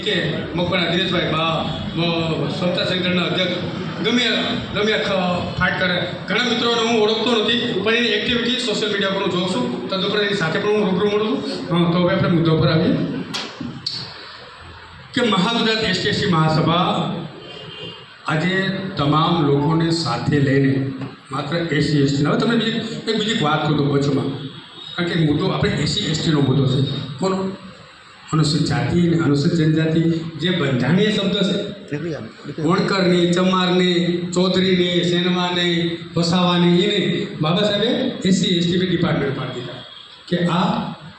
કે મકવાણા દિનેશભાઈ બા સમતા સેન્ટરના અધ્યક્ષ ગમે ફાટ કરે ઘણા મિત્રોને હું ઓળખતો નથી પણ એની એક્ટિવિટી સોશિયલ મીડિયા પર હું જોઉં છું તદુપરાંત એની સાથે પણ હું રૂબરૂ મળું છું. તો હવે આપણે મુદ્દા પર આવીએ કે મહાગુજરાત એસટી મહાસભા આજે તમામ લોકોને સાથે લઈને માત્ર એસસી એસટી હવે તમે બીજી વાત કરો વચમાં કારણ કે મુદ્દો આપણે એસસી એસટીનો મુદ્દો છે કોનો અનુસૂચિત જાતિ અને અનુસૂચિત જનજાતિ જે બંધારણીય શબ્દ છે વણકરની ચમારની ચૌધરીની સેનવાની વસાવાની એ નહીં બાબા સાહેબે એસસી એસટી ડિપાર્ટમેન્ટ પાડી દીધા કે આ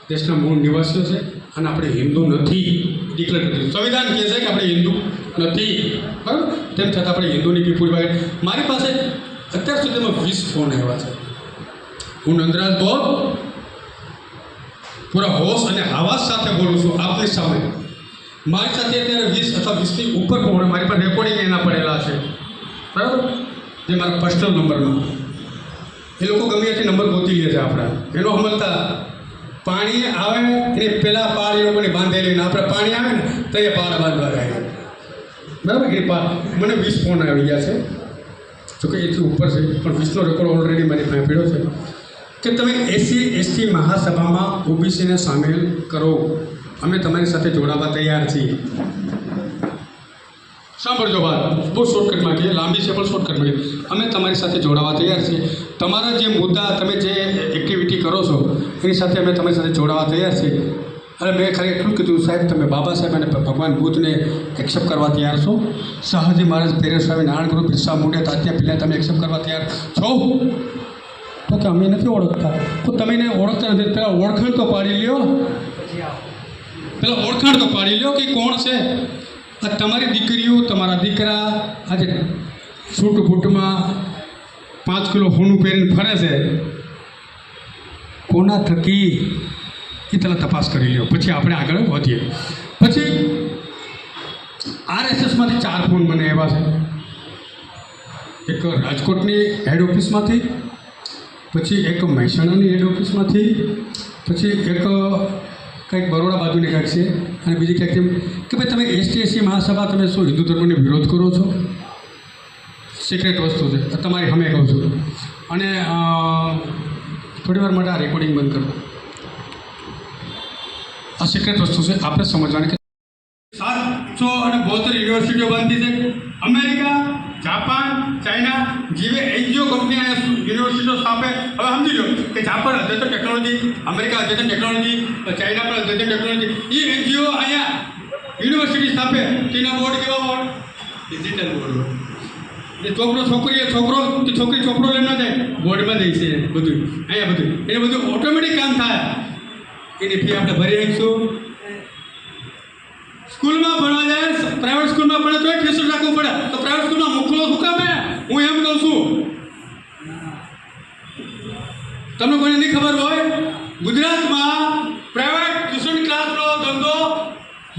દેશના મૂળ નિવાસીઓ છે અને આપણે હિન્દુ નથી ડિક્લેર કર્યું. સંવિધાન કહે છે કે આપણે હિન્દુ નથી બરાબર તેમ છતાં આપણે હિન્દુની બી પૂરી ભાગે મારી પાસે અત્યાર સુધીમાં 20 ફોન આવ્યા છે. હું નંદરાજ બોલ પૂરા હોશ અને આવાજ સાથે બોલું છું આપની સામે. મારી સાથે અત્યારે 20 અથવા 20ની ઉપર ફોન મારી પાસે રેકોર્ડિંગ એના પડેલા છે બરાબર જે મારા પર્સનલ નંબરમાં એ લોકો ગમે તે નંબર ગોતી લે છે આપણા એનો અમલતા પાણી આવે એને પહેલાં પાળ એ લોકોને બાંધેલી ને આપણે પાણી આવે ને તો એ પાળ બાંધવા જાય બરાબર એ મને 20 ફોન આવી ગયા છે જોકે એથી ઉપર છે પણ 20નો રેકોર્ડ ઓલરેડી મારી પાસે પડ્યો છે કે તમે એસસી એસટી મહાસભામાં ઓબીસીને સામેલ કરો અમે તમારી સાથે જોડાવા તૈયાર છીએ. સાંભળજો વાત બહુ શોર્ટકટમાં કહીએ લાંબી છે પણ શોર્ટકટમાં કહીએ અમે તમારી સાથે જોડાવા તૈયાર છીએ. તમારા જે મુદ્દા તમે જે એક્ટિવિટી કરો છો એની સાથે અમે તમારી સાથે જોડાવા તૈયાર છીએ. અને મેં ખાલી એટલું કીધું સાહેબ તમે બાબા સાહેબ અને ભગવાન બુદ્ધને એક્સેપ્ટ કરવા તૈયાર છો શાહજી મહારાજ પેરેસ્વામી નારાયણ ગુરુ બિરસા મુંડા તાત્યા પહેલાં તમે એક્સેપ્ટ કરવા તૈયાર છો તો કે અમે નથી ઓળખતા તો તમે એને ઓળખતા નથી પહેલાં ઓળખાણ તો પાડી લ્યો કે કોણ છે. આ તમારી દીકરીઓ તમારા દીકરા આજે સૂટ બૂટમાં 5 કિલો હોનું પહેરીને ફરે છે કોના થકી એ પહેલાં તપાસ કરી લ્યો પછી આપણે આગળ વધીએ. પછી આરએસએસમાંથી 4 ફોન મને આવ્યા છે એક રાજકોટની હેડ ઓફિસમાંથી પછી એક મહેસાણાની હેડ ઓફિસમાંથી પછી એક કંઈક બરોડા બાજુની કંઈક છે અને બીજી કંઈક કે ભાઈ તમે એસટી એસસી મહાસભા તમે શું હિન્દુ ધર્મને વિરોધ કરો છો સિક્રેટ વસ્તુ છે તમારી સામે કહું છું. અને થોડી વાર માટે આ રેકોર્ડિંગ બંધ કરો આ સિક્રેટ વસ્તુ છે આપણે સમજવાની કે 772 યુનિવર્સિટીઓ બંધ થઈ છે. અમેરિકા જાપાન ચાઇના જેવી એનજીઓ કંપની યુનિવર્સિટીઓ સ્થાપે હવે સમજી લો કે જાપાન અદ્યતન ટેકનોલોજી અમેરિકા અદ્યતન ટેકનોલોજી ચાઇના પણ અદ્યતન ટેકનોલોજી એ એનજીઓ અહીંયા યુનિવર્સિટી સ્થાપે તેના બોર્ડ કેવા બોર્ડ ડિજિટલ બોર્ડ એ છોકરો લઈને ન જાય બોર્ડમાં જાય છે બધું અહીંયા બધું એને બધું ઓટોમેટિક કામ થાય એની ફી આપણે ભરી આવીશું. સ્કૂલમાં ભણવા જાય પ્રાઇવેટ સ્કૂલમાં ભણે તો ટ્યુશન રાખવું પડે તો પ્રાઇવેટ સ્કૂલમાં મોકલો શું કામ હું એમ કહું છું. તમને કોઈને નહીં ખબર હોય ગુજરાતમાં પ્રાઇવેટ ટ્યુશન ક્લાસનો ધંધો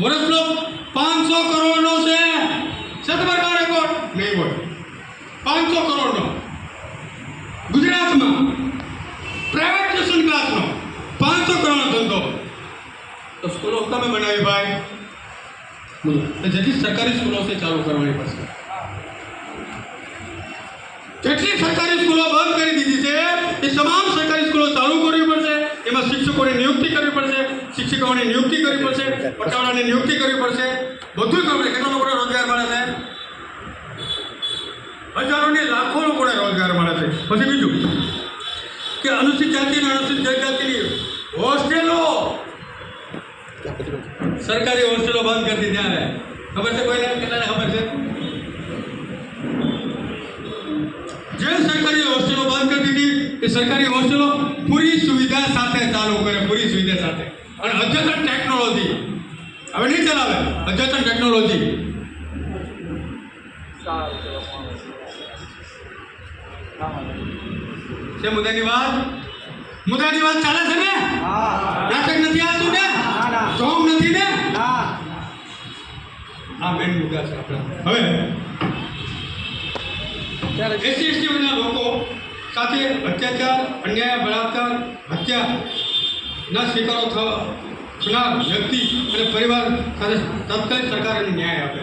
વર્ષનો 500 કરોડનો છે. સતબર કા રેકોર્ડ નહીં હોય 500 કરોડનો ગુજરાતમાં પ્રાઇવેટ ટ્યુશન ક્લાસનો 500 કરોડનો ધંધો તો સ્કૂલો તમે બનાવી ભાઈ જેટલી સરકારી સ્કૂલો છે ચાલુ કરવાની પડશે. જેટલી સરકારી સ્કૂલો બંધ કરી દીધી છે એ તમામ સરકારી સ્કૂલો ચાલુ કરવી પડશે. એમાં શિક્ષકોની નિયુક્તિ કરવી પડશે શિક્ષકોની નિયુક્તિ કરવી પડશે પટાવાળાની નિયુક્તિ કરવી પડશે બધું કરવું પડશે. કેટલા લોકોને રોજગાર મળે છે હજારોની લાખો લોકોને રોજગાર મળે છે. પછી બીજું કે અનુસૂચિત જાતિ અને અનુસૂચિત જનજાતિની હોસ્ટેલો સરકારી હોસ્ટેલો બંધ કરી દીધી ત્યારે ખબર છે કોઈને કેટલાને ખબર છે જે સરકારી હોસ્ટેલો બંધ કરી દીધી એ સરકારી હોસ્ટેલો પૂરી સુવિધા સાથે ચાલુ કરે પૂરી સુવિધા સાથે અને અદ્યતન ટેકનોલોજી હવે નહીં ચલાવે અદ્યતન ટેકનોલોજી છે. મુદ્દાની વાત ચાલે છે ને નાટક નથી આવતું ને જોમ નથી ને આ મેન મુદ્દા છે આપણા. હવે ત્યારે એસસી એસટીના લોકો સાથે અત્યાચાર અન્યાય બળાત્કાર હત્યાના શિકારો ખુલ્લા વ્યક્તિ અને પરિવાર સાથે તાત્કાલિક સરકાર એને ન્યાય આપે.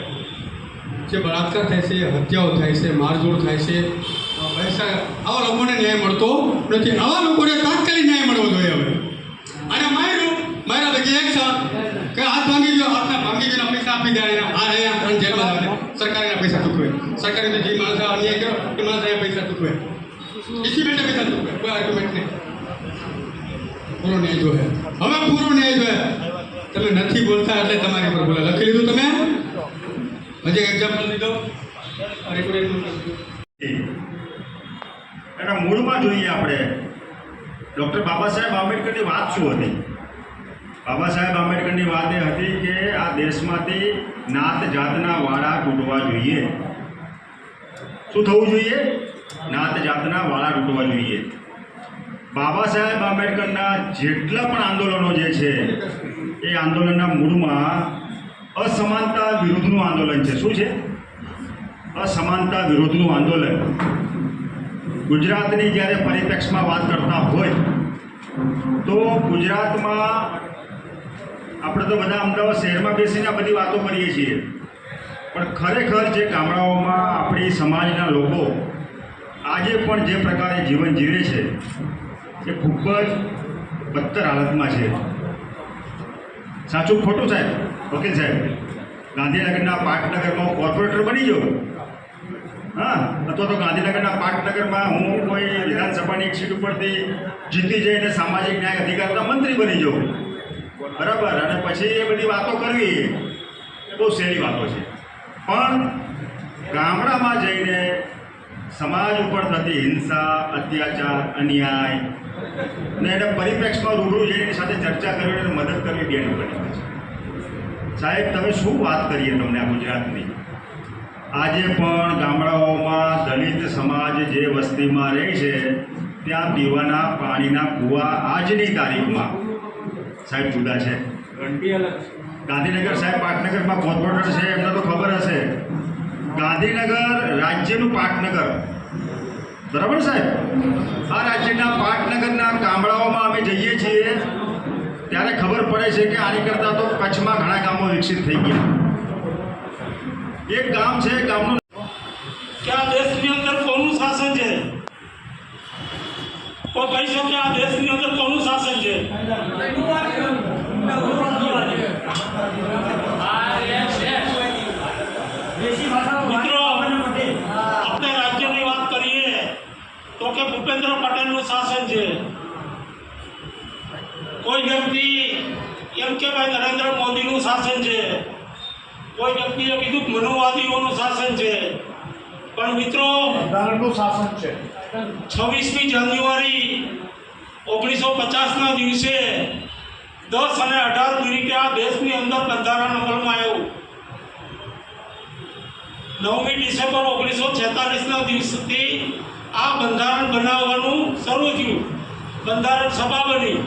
જે બળાત્કાર થાય છે, હત્યાઓ થાય છે, મારઝોડ થાય છે, પૈસા, આવા લોકોને ન્યાય મળતો નથી. આવા લોકોને તાત્કાલિક ન્યાય મળવો જોઈએ હવે. અને માર્યા ભેગી એક સાથ કે હાથ ભાંગી ગયો, હાથના ભાંગી ગયો, પૈસા આપી દે, આ રહ્યા જેલમાં આવે, સરકારના પૈસા ચૂકવે. સરકારે જે માણસ અન્યાય કર્યો એ માણસ અહીંયા પૈસા ચૂકવે, એસ્ટિમેટે પૈસા ચૂકવે, કોઈ આર્ગ્યુમેન્ટ નહીં. પૂરો ન્યાય જોઈએ હવે, પૂરો ન્યાય જોઈએ. તમે નથી બોલતા એટલે તમારી પર બોલે લખી લીધું. તમે હજી એક્ઝામ્પલ લીધો એના મૂળમાં જોઈએ આપણે. ડૉક્ટર બાબા સાહેબ આંબેડકરની વાત શું હતી? બાબા સાહેબ આંબેડકરની વાત એ હતી કે આ દેશમાંથી નાત જાતના વાળા તૂટવા જોઈએ. શું થવું જોઈએ? નાત જાતના વાળા તૂટવા જોઈએ. બાબા સાહેબ આંબેડકરના જેટલા પણ આંદોલનો જે છે એ આંદોલનના મૂળમાં અસમાનતા વિરુદ્ધનું આંદોલન છે. શું છે? અસમાનતા વિરુદ્ધનું આંદોલન. ગુજરાતની જ્યારે પરિપ્રેક્ષમાં વાત કરતા હોય તો ગુજરાતમાં આપણે તો બધા અમદાવાદ શહેરમાં બેસીને આ બધી વાતો કરીએ છીએ, પણ ખરેખર જે ગામડાઓમાં આપણી સમાજના લોકો આજે પણ જે પ્રકારે જીવન જીવે છે એ ખૂબ જ બદતર હાલતમાં છે. સાચું ખોટું સાહેબ? વકીલ સાહેબ, ગાંધીનગરના પાટનગરમાં કોર્પોરેટર બની જાઓ, હા, અથવા તો ગાંધીનગરના પાટનગરમાં હું કોઈ વિધાનસભાની એક સીટ ઉપરથી જીતી જઈને સામાજિક ન્યાય અધિકારના મંત્રી બની જાઉં, બરાબર, અને પછી એ બધી વાતો કરવી એ બહુ સહેલી વાતો છે. પણ ગામડામાં જઈને સમાજ ઉપર થતી હિંસા, અત્યાચાર, અન્યાય અને એના પરિપ્રેક્ષમાં રૂબરૂ જઈને એની સાથે ચર્ચા કરવી અને મદદ કરવી બે નંબરની વાત છે. સાહેબ, તમે શું વાત કરીએ તમને આ ગુજરાતની? આજે પણ ગામડાઓમાં દલિત સમાજ જે વસ્તીમાં રહે છે ત્યાં પીવાના પાણીના કૂવા આજની તારીખમાં સાહેબ જુદા છે. ગાંધીનગર સાહેબ પાટનગરમાં કોર્પોરેટર છે એમને તો ખબર હશે. ગાંધીનગર રાજ્યનું પાટનગર, બરાબર સાહેબ? આ રાજ્યના પાટનગરના ગામડાઓમાં અમે જઈએ છીએ ત્યારે ખબર પડે છે કે આની કરતાં તો કચ્છમાં ઘણા ગામો વિકસિત થઈ ગયા. એક ગામ છે, ગામનું કે આ દેશની અંદર કોનું શાસન છે? કોઈ કહી શકે આ દેશની અંદર કોનું શાસન છે? મિત્રો, આપણે રાજ્યની વાત કરીએ તો કે ભૂપેન્દ્ર પટેલનું શાસન છે. કોઈ વ્યક્તિ એમ કે ભાઈ નરેન્દ્ર મોદીનું શાસન છે, કોઈ વ્યક્તિએ કીધું મનુવાદીઓનું શાસન છે. પણ મિત્રો, બંધારણનું શાસન છે. 26મી જાન્યુઆરી 1950ના દિવસે 10 અને 18 મિનિટે આ દેશની અંદર બંધારણ અમલમાં આવ્યું. 9મી ડિસેમ્બર 1946ના દિવસથી આ બંધારણ બનાવવાનું શરૂ થયું. બંધારણ સભા બની.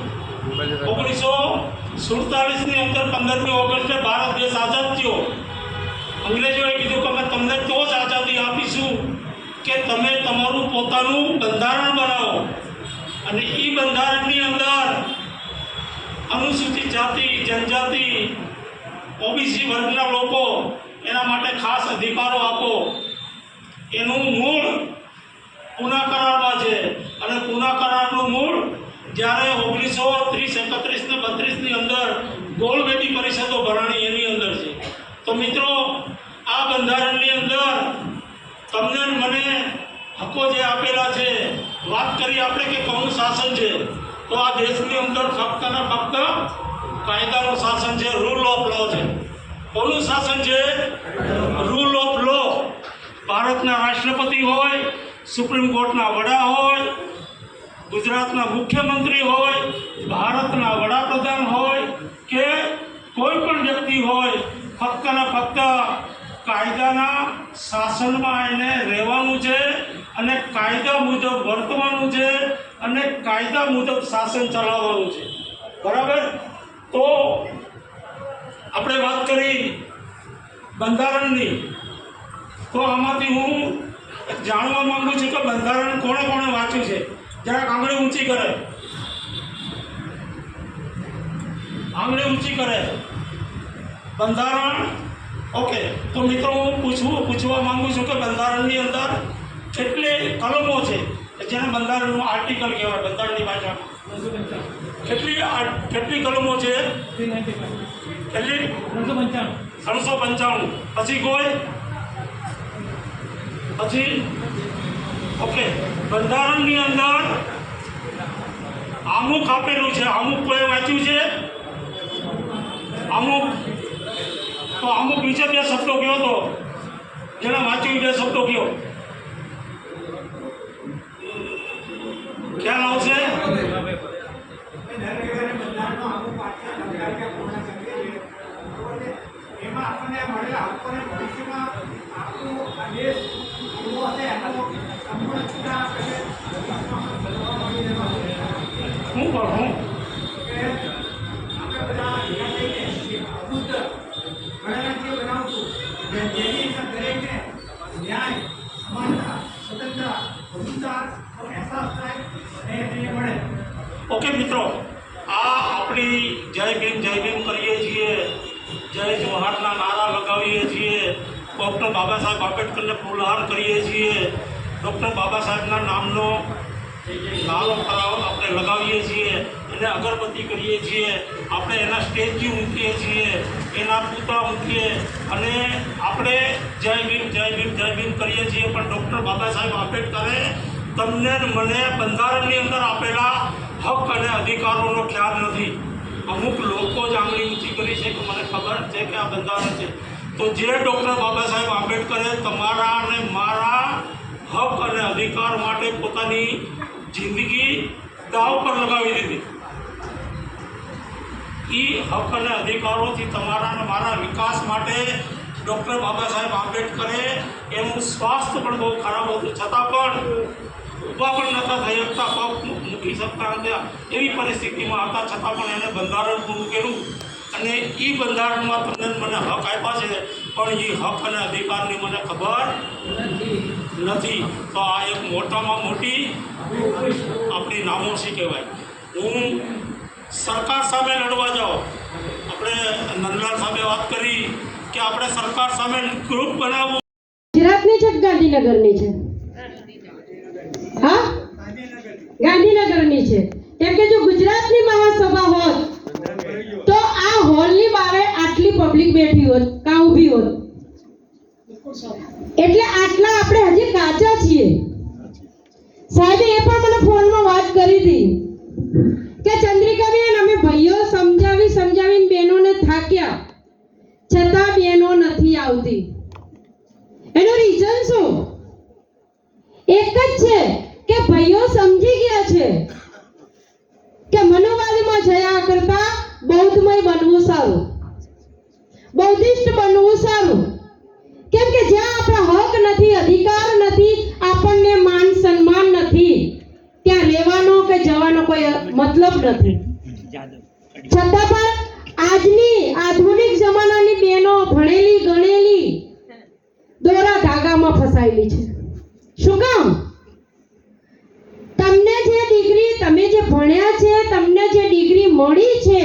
1947ની અંદર 15મી ઓગસ્ટે ભારત દેશ આઝાદ થયો. અંગ્રેજોએ કીધું કે અમે તમને તો જ આઝાદી આપીશું કે તમે તમારું પોતાનું બંધારણ બનાવો. અને એ બંધારણની અંદર અનુસૂચિત જાતિ, જનજાતિ, ઓબીસી વર્ગના લોકો એના માટે ખાસ અધિકારો આપો. એનું મૂળ પૂના કરારમાં છે. અને પૂના કરારનું મૂળ જ્યારે 1930, 31 ને 32ની અંદર ગોળબેટી પરિષદો ભરાણી એની અંદર છે. તો મિત્રો, આ બંધારણની અંદર તમને મને હકો જે આપેલા છે, વાત કરી આપણે કે કોનું શાસન છે, તો આ દેશની અંદર ફક્ત ને ફક્ત કાયદાનું શાસન છે, રૂલ ઓફ લો છે. કોનું શાસન છે? રૂલ ઓફ લો. ભારતના રાષ્ટ્રપતિ હોય, સુપ્રીમ કોર્ટના વડા હોય, ગુજરાતના મુખ્યમંત્રી હોય, ભારતના વડાપ્રધાન હોય કે કોઈ પણ વ્યક્તિ હોય, ફક્ત ને ફક્ત કાયદાના શાસનમાં એને રહેવાનું છે અને કાયદા મુજબ વર્તવાનું છે અને કાયદા મુજબ શાસન ચલાવવાનું છે. બરાબર? તો આપણે વાત કરી બંધારણની, તો આમાંથી હું જાણવા માંગુ છું કે બંધારણ કોણે કોણે વાંચ્યું છે. જરાક આંગળી ઊંચી કરે. આંગળી ઊંચી કરે. બંધારણ ઓકે. તો મિત્રો હું પૂછવા માંગુ છું કે બંધારણની અંદર કેટલી કલમો છે જેને બંધારણનું આર્ટિકલ કહેવાય બંધારણની ભાષામાં? કેટલી કલમો છે? કેટલી? 395. પછી કોઈ? પછી ઓકે. બંધારણની અંદર આમુખ આપેલું છે. આમુખ કોઈ વાંચ્યું છે? આમુખ. તો આમુખ વિશે 2 શબ્દો કયો તો જેને વાંચ્યું 2 શબ્દો કયો. ખ્યાલ આવશે? હું પણ ઓકે મિત્રો, આ આપણી જય ભીમ કરીએ છીએ, જય જોહારના નારા લગાવીએ છીએ, ડૉક્ટર બાબા સાહેબ આંબેડકરને ફૂલહાર કરીએ છીએ, ડૉક્ટર બાબા સાહેબના નામનો નારો આપણે લગાવીએ છીએ, એને અગરબત્તી કરીએ છીએ, આપણે એના સ્ટેચ્યુ મૂકીએ છીએ, એના પૂતળા મૂકીએ અને આપણે જય ભીમ કરીએ છીએ. પણ ડૉક્ટર બાબા સાહેબ આંબેડકરે તમને મને બંધારણની અંદર આપેલા હક અને અધિકારોનો ખ્યાલ નથી. અમુક લોકો જ આંગળી ઊંચી કરી છે કે મને ખબર છે કે આ બંધારણ છે. તો જે ડૉક્ટર બાબા સાહેબ આંબેડકરે તમારા અને મારા હક અને અધિકાર માટે પોતાની જિંદગી દાવ પર લગાવી દીધી, એ હક અને અધિકારોથી તમારા અને મારા વિકાસ માટે ડૉક્ટર બાબા સાહેબ આંબેડકરે એનું સ્વાસ્થ્ય પણ બહુ ખરાબ હતું, છતાં પણ ઊભા પણ નહોતા થઈ શકતા, પગ મૂકી શકતા હતા, એવી પરિસ્થિતિમાં હતા, છતાં પણ એને બંધારણ પૂરું કર્યું અને એ બંધારણમાં તમને મને હક આપ્યા છે, પણ એ હક અને અધિકારની મને ખબર નથી. તો આ એક મોટામાં મોટી આપણી નામોશી કહેવાય. હું સરકાર સામે લડવા જાઉં, આપણે નંદલાલ સાહેબે વાત કરી કે આપણે સરકાર સામે ગ્રુપ બનાવવું. ગુજરાતની છે ગાંધીનગરની છે? હા, ગાંધીનગરની છે. કેમ કે જો ગુજરાતની મહાસભા હોત તો આ હોલની બહાર આટલી પબ્લિક બેઠી હોત, કાં ઊભી હોત. એટલે આટલા આપણે હજી કાચા છીએ. સાહેબે એ પણ મને ફોનમાં વાત કરી હતી કે ચંદ્રિકાબેન, અમે ભાઈઓ સમજાવીને બહેનોને થાક્યા, છતાં બહેનો નથી આવતી. એનું રીઝન શું? એક જ છે કે ભાઈઓ સમજી ગયા છે કે મનુવાદમાં જયા કરતા બૌદ્ધમય બનવું સારું, બૌદ્ધિસ્ટ બનવું સારું. કેમ કે જ્યાં આપણા હક નથી, અધિકાર નથી, આપણને માન સન્માન નથી, ત્યાં રહેવાનો કે જવાનો કોઈ મતલબ નથી. છતાં પણ આજની આધુનિક જમાનાની બહેનો ભણેલી ગણેલી દોરા ધાગામાં ફસાયેલી છે. શું કામ? તમને જે ડિગ્રી, તમે જે ભણ્યા છે, તમને જે ડિગ્રી મળી છે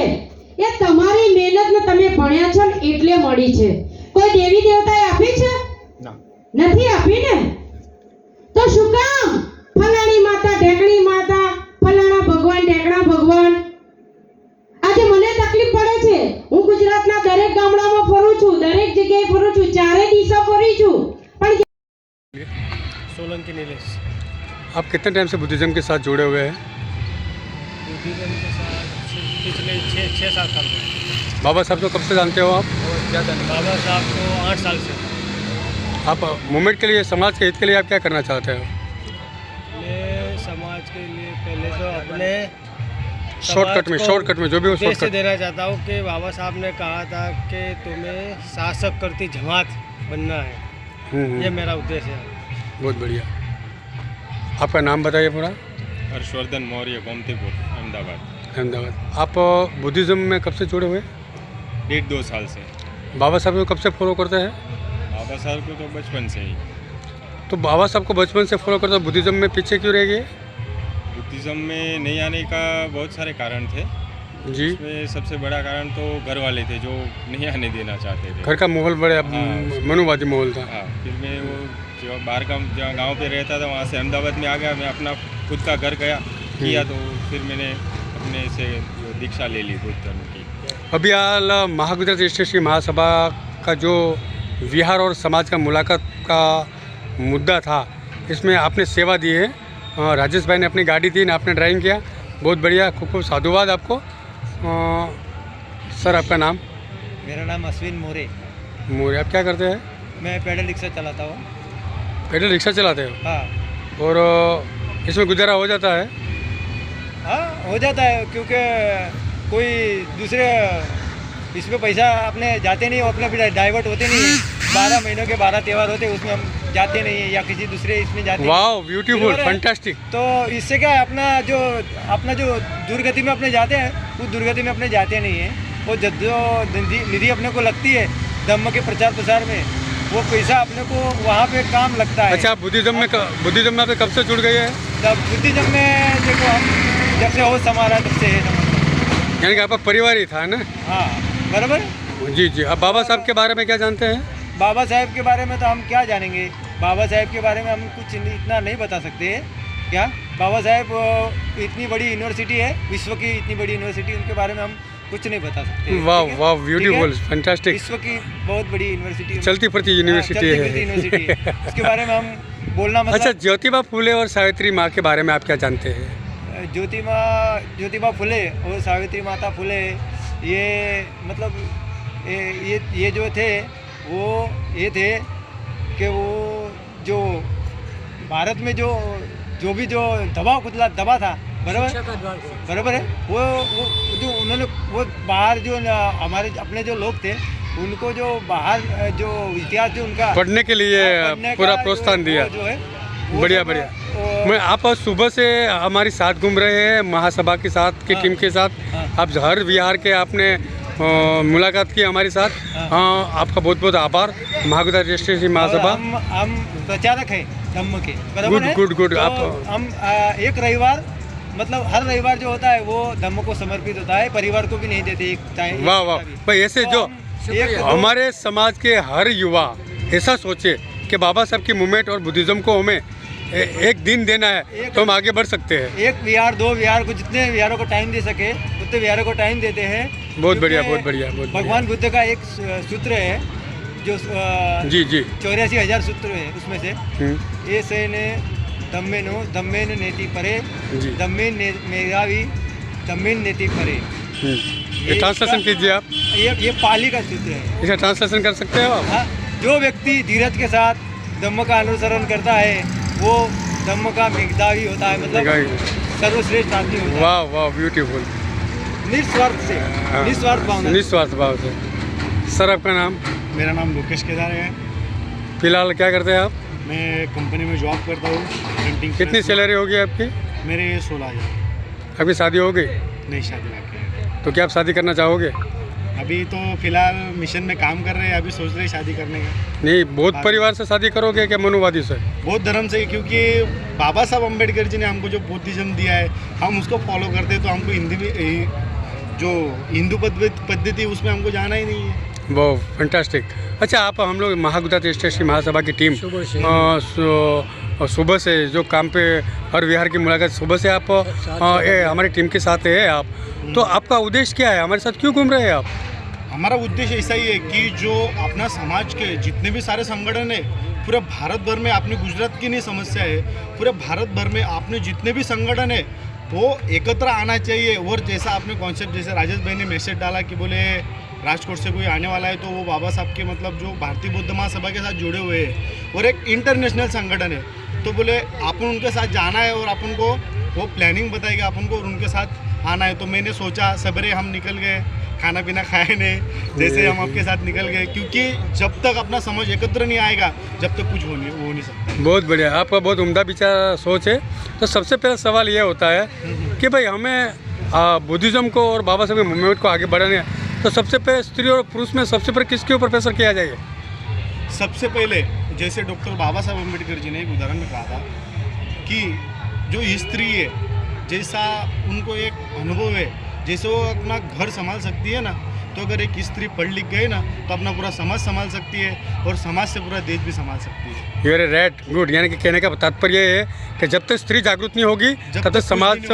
એ તમારી મહેનતને તમે ભણ્યા છો ને એટલે મળી છે. કોઈ દેવી દેવતાએ આપી છે? નથી આપી ને. તો શું કામ ફલાણી માતા, ઢેકણી માતા, ફલાણા ભગવાન, ઢેકણા ભગવાન? આજે મને તકલીફ પડે છે. હું ગુજરાતના દરેક ગામડામાં ફરું છું, દરેક જગ્યાએ ફરું છું, ચારે દિશા ફરી છું, પણ सोलंकी नीलेश। आप कितने टाइम से बुद्धिज्म के साथ जुड़े हुए हैं? बुद्धिज्म के साथ पिछले 6-7 साल से। बाबा साहब को कब से जानते हो आप? बहुत ज़्यादा नहीं, बाबा साहब को 8 साल से। आप मूवमेंट के लिए, समाज के हित के लिए आप क्या करना चाहते हो? मैं समाज के लिए पहले तो अपने शॉर्टकट में जो भी हो उद्देश्य शॉर्टकट देना चाहता हूँ कि बाबा साहब ने कहा था कि तुम्हें शासक करती जमात बनना है। ये मेरा उद्देश्य है। बहुत बढ़िया। आपका नाम बताइए पूरा। हर्षवर्धन मौर्य, गोमतीपुर, अहमदाबाद। अहमदाबाद। आप बुद्धिज़्म में कब से जुड़े हुए? 1.5-2 साल से। बाबा साहब को कब से फॉलो करते हैं? बाबा साहब को तो बचपन से ही। तो बाबा साहब को बचपन से फॉलो करते, बुद्धिज़्म में पीछे क्यों रह गए? बुद्धिज़्म में नहीं आने का बहुत सारे कारण थे। जी। इसमें सबसे बड़ा कारण तो घर वाले थे जो नहीं आने देना चाहते थे। घर का माहौल बड़े हाँ। मनुवादी माहौल था। हाँ, फिर मैं वो जो बाहर का जहाँ गांव पे रहता था वहाँ से अहमदाबाद में आ गया। मैं अपना खुद का घर गया किया, तो फिर मैंने अपने से जो दीक्षा ले ली बुद्ध धर्म की। अभी हाल महागुजरात एसटीएससी महासभा का जो विहार और समाज का मुलाकात का मुद्दा था, इसमें आपने सेवा दी है। राजेश भाई ने अपनी गाड़ी दी ना, आपने ड्राइविंग किया, बहुत बढ़िया, खूब खूब साधुवाद आपको। सर आपका नाम? मेरा नाम अश्विन मोरे। मोरे, आप क्या करते हैं? मैं पैडल रिक्शा चलाता हूँ। पैदल रिक्शा चलाते हो? हाँ और इसमें गुजारा हो जाता है? हाँ, हो जाता है, क्योंकि कोई दूसरे इसमें पैसा अपने जाते नहीं, अपने भी डाइवर्ट होते नहीं है। 12 महीनों के 12 त्यौहार होते हैं, उसमें हम जाते नहीं है, या किसी दूसरे इसमें जाते वाह, ब्यूटीफुल, बराबर है? फैंटास्टिक। तो इससे क्या है, अपना जो दुर्गति में अपने जाते हैं, उस दुर्गति में अपने जाते नहीं है। वो जो निधि अपने को लगती है धम्म के प्रचार प्रसार में, वो पैसा अपने को वहाँ पे काम लगता है। अच्छा, आप बुद्धिज्म में आप कब से जुड़ गए हैं? तब बुद्धिज्म में देखो, हम जब से होश संभाला तब से है, यानी कि आपका परिवार ही था ना? हाँ बराबर। जी जी। अब बाबा साहब के बारे में क्या जानते हैं? बाबा साहेब के बारे में तो हम क्या जानेंगे, बाबा साहेब के बारे में हम कुछ इतना नहीं बता सकते हैं। क्या बाबा साहेब इतनी बड़ी यूनिवर्सिटी है, विश्व की इतनी बड़ी यूनिवर्सिटी, उनके बारे में हम कुछ नहीं बता सकते। वाह वाह, ब्यूटीफुल, फैंटास्टिक। विश्व की बहुत बड़ी यूनिवर्सिटी, चलती फिरती यूनिवर्सिटी है। यूनिवर्सिटी है, उसके बारे में हम बोलना मतलब। अच्छा, ज्योतिबा फुले और सावित्री माँ के बारे में आप क्या जानते हैं? ज्योतिबा फुले और सावित्री माता फुले, ये मतलब ये जो थे, वो ये थे कि वो जो भारत में जो भी दबा था, बराबर है, वो जो उन्होंने वो बाहर जो हमारे अपने जो लोग थे, उनको जो बाहर जो इतिहास जो उनका पढ़ने के लिए पूरा प्रोत्साहन दिया। जो है बढ़िया बढ़िया। मैं आप सुबह से हमारी साथ घूम रहे हैं, महासभा के साथ की टीम के साथ। आप हर विहार के आपने मुलाकात की हमारे साथ। हाँ, आपका बहुत बहुत आभार। महागुजरात एसटीएससी महासभा हम प्रचारक हैं धम्म के, बराबर है? गुड। तो आप हम एक रविवार, मतलब हर रविवार जो होता है वो धम्म को समर्पित होता है, परिवार को भी नहीं देते एक वाह वाह भाई, ऐसे जो हमारे समाज के हर युवा ऐसा सोचे कि बाबा साहब की मूवमेंट और बुद्धिज्म को हमें एक दिन देना है, तो हम आगे बढ़ सकते हैं। एक विहार, 2 विहार को, जितने विहारों को टाइम दे सके उतने विहारों को टाइम देते हैं। बहुत बढ़िया, बहुत बढ़िया, बहुत बढ़िया। भगवान बुद्ध का एक सूत्र है जो जी 84,000 सूत्र है, उसमें से ऐसे ने धम्मेन नेति परे, धम्मेन मेधावी धम्मेन नेति परे। ये ट्रांसलेशन कीजिए आप। ये पाली का सूत्र है, इसे ट्रांसलेशन कर सकते हो आप? हाँ, जो व्यक्ति धीरज के साथ धम्म का अनुसरण करता है वो धम्म का मेधावी होता है, मतलब सर्वश्रेष्ठ आदमी होता है। वाह वाह, ब्यूटीफुल। निस्वार्थ से, निस्वार्थ भावना, निस्वार्थ भाव से। सर आपका नाम? मेरा नाम लोकेश केदार है। फिलहाल क्या करते हैं आप? मैं कंपनी में जॉब करता हूँ, प्रिंटिंग। कितनी सैलरी होगी आपकी? मेरे 16,000। अभी शादी हो गई? नहीं, शादी बाकी। तो क्या आप शादी करना चाहोगे? अभी तो फिलहाल मिशन में काम कर रहे हैं, अभी सोच रहे शादी करने का। नहीं, बौद्ध परिवार से शादी करोगे क्या मनुवादी से? बौद्ध धर्म से, क्योंकि बाबा साहब अम्बेडकर जी ने हमको जो बुद्धिज्म दिया है, हम उसको फॉलो करते हैं, तो हमको हिंदी में जो हिंदू पद्धति उसमें हमको जाना ही नहीं है। बहुत फैंटास्टिक। अच्छा, आप हम लोग महागुजरात एसटीएससी महासभा की टीम सुबह से जो काम पे हर विहार की मुलाकात सुबह से आप हमारी टीम के साथ है आप, तो आपका उद्देश्य क्या है? हमारे साथ क्यों घूम रहे हैं आप? हमारा उद्देश्य ऐसा ही है कि जो अपना समाज के जितने भी सारे संगठन है, पूरे भारत भर में, अपने गुजरात की नहीं समस्या है, पूरे भारत भर में आपने जितने भी संगठन है वो एकत्र आना चाहिए। और जैसा आपने कॉन्सेप्ट, जैसे राजेश भाई ने मैसेज डाला कि बोले राजकोट से कोई आने वाला है, तो वो बाबा साहब के मतलब जो भारतीय बौद्ध महासभा के साथ जुड़े हुए हैं और एक इंटरनेशनल संगठन है, तो बोले अपन उनके साथ जाना है और अपन को वो प्लानिंग बताएगा अपन को और उनके साथ आना है। तो मैंने सोचा सवेरे हम निकल गए, खाना पीना खाए नहीं, जैसे हम आपके साथ निकल गए, क्योंकि जब तक अपना समझ एकत्र नहीं आएगा जब तक कुछ हो नहीं सकता। बहुत बढ़िया, आपका बहुत उम्दा विचार सोच है। तो सबसे पहला सवाल ये होता है कि भाई हमें बुद्धिज्म को और बाबा साहब के मूवमेंट को आगे बढ़ाने हैं, तो सबसे पहले स्त्री और पुरुष में सबसे पहले किसके ऊपर प्रेशर किया जाएगा? सबसे पहले जैसे डॉक्टर बाबा साहब अम्बेडकर जी ने एक उदाहरण में कहा था कि जो स्त्री है, जैसा उनको एक अनुभव है जैसे वो अपना घर संभाल सकती है ना, तो अगर एक स्त्री पढ़ लिख गई ना तो अपना पूरा समाज संभाल सकती है और समाज से पूरा देश भी संभाल सकती है। You are right, good. यानी कि कहने का तात्पर्य ये है कि जब तक स्त्री जागरूक नहीं होगी तब तक समाज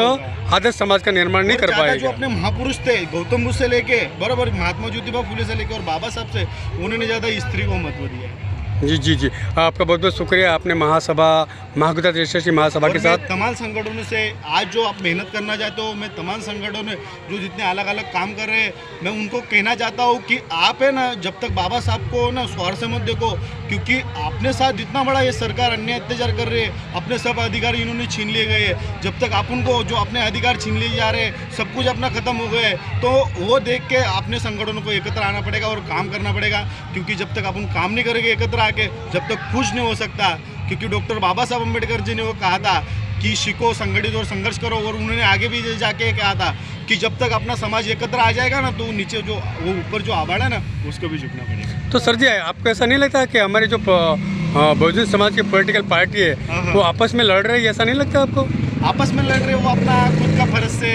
आदर्श समाज का निर्माण नहीं कर पाएगा। जो अपने महापुरुष थे गौतम बुद्ध से लेके बराबर महात्मा ज्योतिबा फुले से लेके और बाबा साहब से, उन्होंने ज़्यादा स्त्री को महत्व दिया है। जी जी जी, आपका बहुत बहुत शुक्रिया। आपने महासभा महागुजरात एसएससी महासभा के साथ तमाम संगठनों से आज जो आप मेहनत करना चाहते हो, मैं तमाम संगठनों जो जितने अलग अलग काम कर रहे हैं, मैं उनको कहना चाहता हूँ कि आप है ना, जब तक बाबा साहब को ना स्वार्थ से मत देखो, क्योंकि अपने साथ इतना बड़ा ये सरकार अन्याय अत्याचार कर रही है, अपने सब अधिकार इन्होंने छीन लिए गए हैं। जब तक अपन को जो अपने अधिकार छीन लिए जा रहे हैं, सब कुछ अपना खत्म हो गया है, तो वो देख के अपने संगठनों को एकत्र आना पड़ेगा और काम करना पड़ेगा। क्योंकि जब तक अपन काम नहीं करेंगे एकत्र आके, जब तक कुछ नहीं हो सकता। क्योंकि डॉक्टर बाबा साहब अम्बेडकर जी ने वो कहा था कि सीखो, संगठित और संघर्ष करो, और उन्होंने आगे भी जाके कहा था कि जब तक अपना समाज एकत्र आ जाएगा ना, तो नीचे जो वो ऊपर जो आबाड़ है ना, उसको भी झुकना पड़ेगा। तो सर जी, आपको ऐसा नहीं लगता कि हमारे जो बहुजन समाज की पॉलिटिकल पार्टी है वो आपस में लड़ रही है? ऐसा नहीं लगता आपको? आपस में लड़ रहे वो अपना खुद का फर्ज से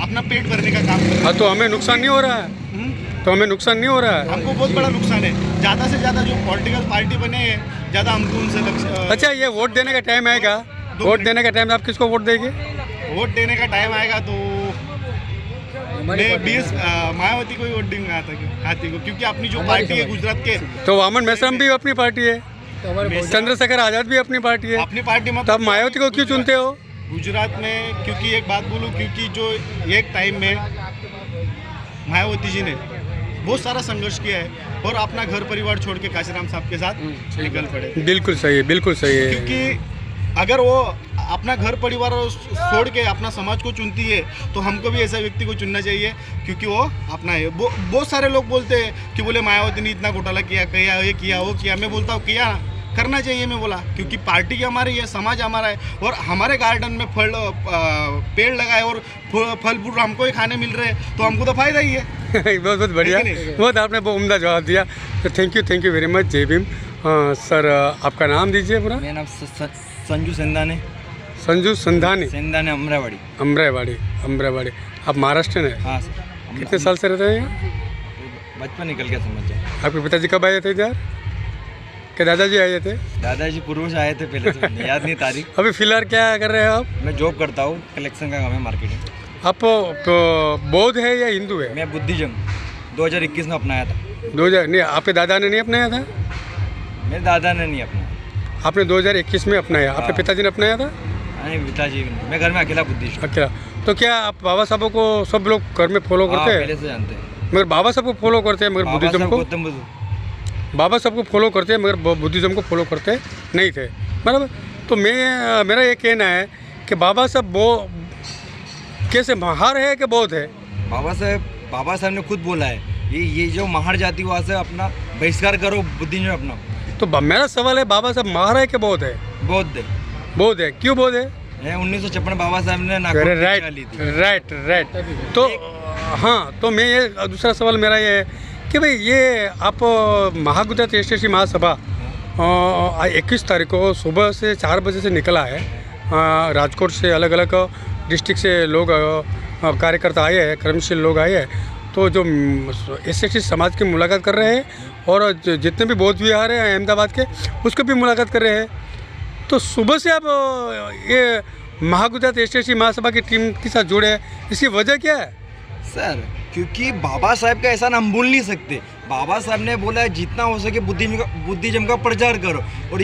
अपना पेट भरने का काम कर रहे हैं। हाँ, तो हमें नुकसान नहीं हो रहा है? तो हमें नुकसान नहीं हो रहा है? हमको बहुत बड़ा नुकसान है। ज़्यादा से ज़्यादा जो पॉलिटिकल पार्टी बने हैं, ज़्यादा हमको उनसे लक्ष्य। अच्छा, ये वोट देने का टाइम आएगा, वोट देने का टाइम आप किसको वोट देंगे? वोट देने का टाइम आएगा तो मैं 20 मायावती को ही वोट दूंगा हाथी को, क्योंकि अपनी जो पार्टी है गुजरात के, तो वामन मेश्राम भी अपनी पार्टी है, चंद्रशेखर आजाद भी अपनी पार्टी है, अपनी पार्टी में। तो आप मायावती को क्यों चुनते हो गुजरात में? क्योंकि एक बात बोलूँ, क्योंकि जो एक टाइम में मायावती जी ने बहुत सारा संघर्ष किया है और अपना घर परिवार छोड़ के काशीराम साहब के साथ निकल पड़े। बिल्कुल सही है, बिल्कुल सही है। क्योंकि अगर वो अपना घर परिवार छोड़ के अपना समाज को चुनती है, तो हमको भी ऐसा व्यक्ति को चुनना चाहिए, क्योंकि वो अपना है। बहुत सारे लोग बोलते हैं कि बोले मायावती ने इतना घोटाला किया, ये किया वो किया। मैं बोलता हूँ किया करना चाहिए, मैं बोला, क्योंकि पार्टी हमारी है, समाज हमारा है, और हमारे गार्डन में पेड़ लगाए और फल फूल हमको ही खाने मिल रहे हैं, तो हमको तो फायदा ही है। बहुत बहुत बढ़िया, बहुत आपने बहुत उम्दा जवाब दिया, तो थैंक यू वेरी मच। जय भीम। सर, आपका नाम दीजिए पूरा। मेरा नाम संजू संधाने। संजू संधानी? संधाने, अमरावाड़ी। अमरावाड़ी। आप महाराष्ट्र हैं? हाँ सर। कितने साल से रहते हैं यहाँ? बचपन निकल गया समझ जाए। आपके पिताजी कब आए थे इधर? क्या दादाजी आए थे? दादाजी पूर्वज आए थे पहले से, याद नहीं तारीख। अभी फिलहाल क्या कर रहे हैं आप? मैं जॉब करता हूँ, कलेक्शन का काम है, मार्केटिंग। आप बौद्ध है या हिंदू है? मैं बुद्धिज्म 2021 में अपनाया था। 2000 नहीं, आपके दादा ने नहीं अपनाया था? मेरे दादा ने नहीं अपनाया। आपने 2021 में अपनाया? आपके पिताजी ने अपनाया था? नहीं, पिताजी, मैं घर में अकेला बुद्धिस्ट। अकेला? तो क्या आप बाबा साहब को सब लोग घर में फॉलो करते हैं? पहले से जानते हैं। मगर बाबा साहब को फॉलो करते हैं, मगर बुद्धिज्म को? बाबा साहब को फॉलो करते हैं, मगर बुद्धिज्म को फॉलो करते नहीं थे, बराबर? तो मेरा ये कहना है कि बाबा साहब वो कैसे महार है कि बौद्ध है? बाबा साहब ने खुद बोला है ये जो महार जाति वहाँ से अपना बहिष्कार करो, बुद्धिज्म अपना। तो मेरा सवाल है, बाबा साहब महार है कि बौद्ध है? बौद्ध है। क्यों बौद्ध है? 1956 बाबा साहब ने राइट। तो हाँ, तो मैं ये दूसरा सवाल मेरा ये है कि भाई ये आप महागुजरात एसएससी महासभा 21 तारीख को सुबह से 4 बजे से निकला है। राजकोट से अलग अलग डिस्ट्रिक्ट से लोग कार्यकर्ता आए हैं, कर्मशील लोग आए हैं, तो जो एसएससी समाज की मुलाकात कर रहे हैं और जितने भी बौद्ध विहार हैं अहमदाबाद के, उसको भी मुलाकात कर रहे हैं। तो सुबह से आप ये महागुजरात एसएससी महासभा की टीम के साथ जुड़े हैं, इसकी वजह क्या है? सर, क्योंकि बाबा साहब का ऐसा हम भूल नहीं सकते। बाबा साहब ने बोला है जितना हो सके बुद्धिज्म का प्रचार करो, और